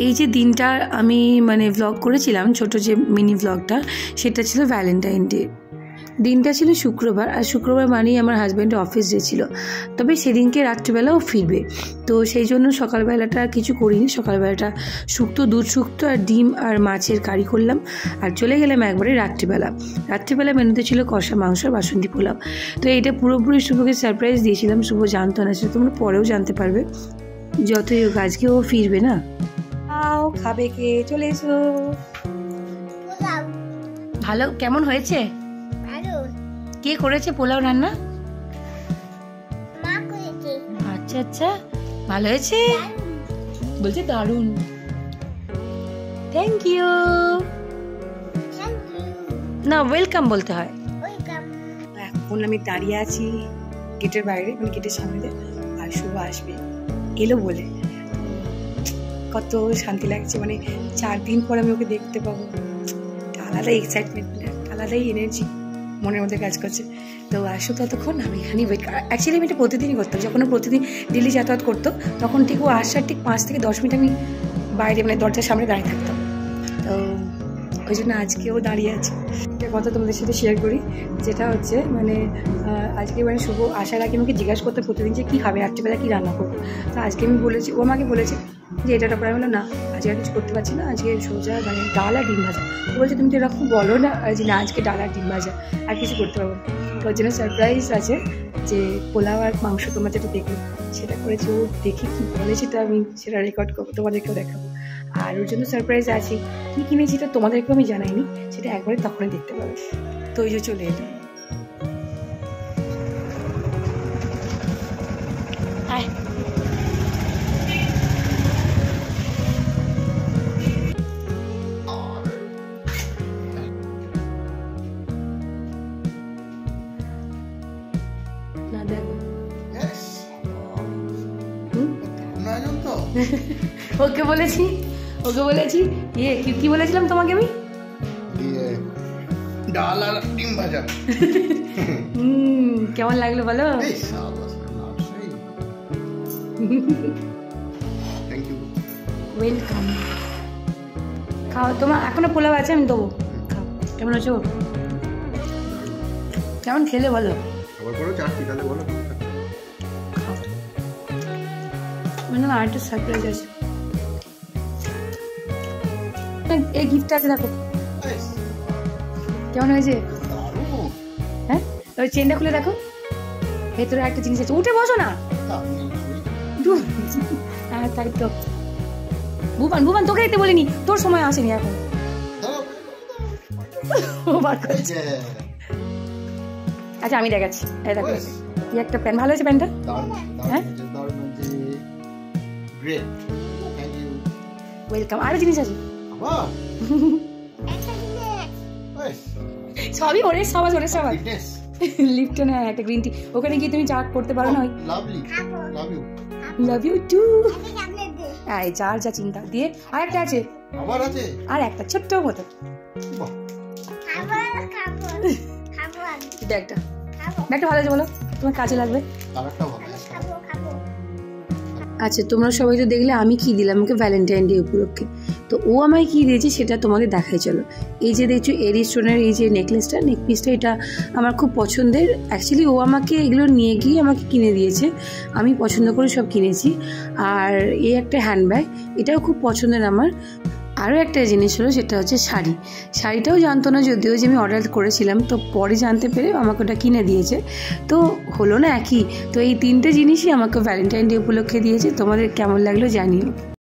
এই যে দিনটা আমি মানে ব্লগ করেছিলাম, ছোট যে মিনি ব্লগটা, সেটা ছিল ভ্যালেন্টাইন ডে। দিনটা ছিল শুক্রবার, আর শুক্রবার মানেই আমার হাজব্যান্ডের অফিস ডে ছিল। তবে সেদিনকে রাত্রিবেলাও ফিরবে, তো সেই জন্য সকালবেলাটা আর কিছু করিনি। সকালবেলাটা শুক্তো, দুধ শুক্তো আর ডিম আর মাছের কারি করলাম, আর চলে গেলাম একবারে রাত্রিবেলা মেনুতে ছিল কষা মাংস আর বাসন্তী পোলাও। তো এইটা পুরোপুরি শুভকে সারপ্রাইজ দিয়েছিলাম, শুভ জানতো না, সেটা তোমরা পরেও জানতে পারবে। যতই হোক আজকে ও ফিরবে না। আও খাবে কে, চলে এসো। ভালো, কেমন হয়েছে? কে করেছে পোলাও রান্না? আচ্ছা আচ্ছা, ভালো হয়েছে বলছে, দারুণ, থ্যাংক ইউ না, ওয়েলকাম বলতে হয়। এখন আমি দাঁড়িয়ে আছি গেটের বাইরে, মানে গেটের সামনে, আর শুভ আসবে এলো বলে কত শান্তি লাগছে। মানে 4 দিন পর আমি ওকে দেখতে পাবো, আলাদা এক্সাইটমেন্ট, আলাদাই এনার্জি মনের মধ্যে কাজ করছে। তো আসো, ততক্ষণ আমি এখানেই ওয়েট। অ্যাকচুয়ালি আমি এটা প্রতিদিনই করতাম, যখন প্রতিদিন দিল্লি যাতায়াত করতো, তখন ঠিক ও আসার ঠিক 5 থেকে 10 মিনিট আমি বাইরে, মানে দরজার সামনে দাঁড়িয়ে থাকতাম। তো ওই জন্য আজকেও দাঁড়িয়ে আছে। একটা কথা তোমাদের সাথে শেয়ার করি, যেটা হচ্ছে মানে আজকে মানে শুভ আসার আগে আমাকে জিজ্ঞাসা করতে প্রতিদিন যে কী খাবে, রাত্রিবেলা কী রান্না করবো। তো আজকে আমি বলেছি, ও আমাকে বলেছে যে এটাটা করে, বললো না আজকে আর কিছু করতে পারছি না, আজকে সোজা মানে ডাল আর ডিম ভাজা। ও বলছে তুমি তো এরকম বলো না, যে না আজকে ডাল আর ডিম ভাজা, আর কিছু করতে পারবো না। তো ওর জন্য সারপ্রাইজ আছে যে পোলাও আর মাংস তোমরা যেটা দেখলো সেটা করেছে। ও দেখে কী বলে সেটা আমি সেটা রেকর্ড করবো, তোমাদেরকেও দেখাবো। আর ওর জন্য সারপ্রাইজ আছে, কী কিনেছি এটা তোমাদেরকেও আমি জানাইনি, সেটা একবারে তখনই দেখতে পাবে। তো ওই যে চলে এলো। আয় না, দেখো ওকে বলেছি ইয়ে কি বলেছিলাম তোমাকে আমি, ডাল আর ডিম ভাজা। কেমন লাগলো বলো? Thank you, welcome. খাও, তোমার এখনো পোলাও আছে, আমি দেবো, খাও। কেমন আছো? কেমন খেলে বলো? আবার করো চারটি, তাহলে বলো। খাও, মানে আরেকটা সারপ্রাইজ আছে। এই গিফটটা আছে, দেখো কেমন হয়েছে। হ্যাঁ, ওই চেনটা খুলে দেখো, ভেতরে একটা জিনিস আছে। উঠে বসো না, হ্যাঁ তাই তো। বুবান তোকে দিতে বলিনি, তোর সময় আসেনি এখন। আচ্ছা আমি দেখাচ্ছি, দেখো কি একটা প্যান্ট, ভালো হয়েছে প্যান্টটা? হ্যাঁ ওয়েলকাম। আরো জিনিস আছে, সবই ওরে সবাই লিপটন, হ্যাঁ একটা গ্রিন টি। ওখানে গিয়ে তুমি চা করতে পারো না? Love you too. হ্যাঁ যার যা চিন্তা দিয়ে। আর একটা আছে, আর একটা ছোট্ট মতো ব্যাগটা ভালো আছে বলো, তোমার কাজে লাগবে। আচ্ছা তোমরা সবাই তো দেখলে আমি কি দিলাম ওকে ভ্যালেন্টাইন ডে উপলক্ষে। তো ও আমায় কি দিয়েছে সেটা তোমাকে দেখাই চলো। এই যে দেখছো এরি স্টোনের এই যে নেকপিসটা, এটা আমার খুব পছন্দের। অ্যাকচুয়ালি ও আমাকে এগুলো নিয়ে গিয়ে আমাকে কিনে দিয়েছে, আমি পছন্দ করে সব কিনেছি। আর এই একটা হ্যান্ডব্যাগ, এটাও খুব পছন্দের আমার। আরও একটা জিনিস হলো, সেটা হচ্ছে শাড়িটাও জানতো না যদিও যে আমি অর্ডার করেছিলাম, তো পরে জানতে পেরে আমাকে ওটা কিনে দিয়েছে। তো হলো না একই। তো এই 3টে জিনিসই আমাকে ভ্যালেন্টাইন ডে উপলক্ষে দিয়েছে। তোমাদের কেমন লাগলো জানিও।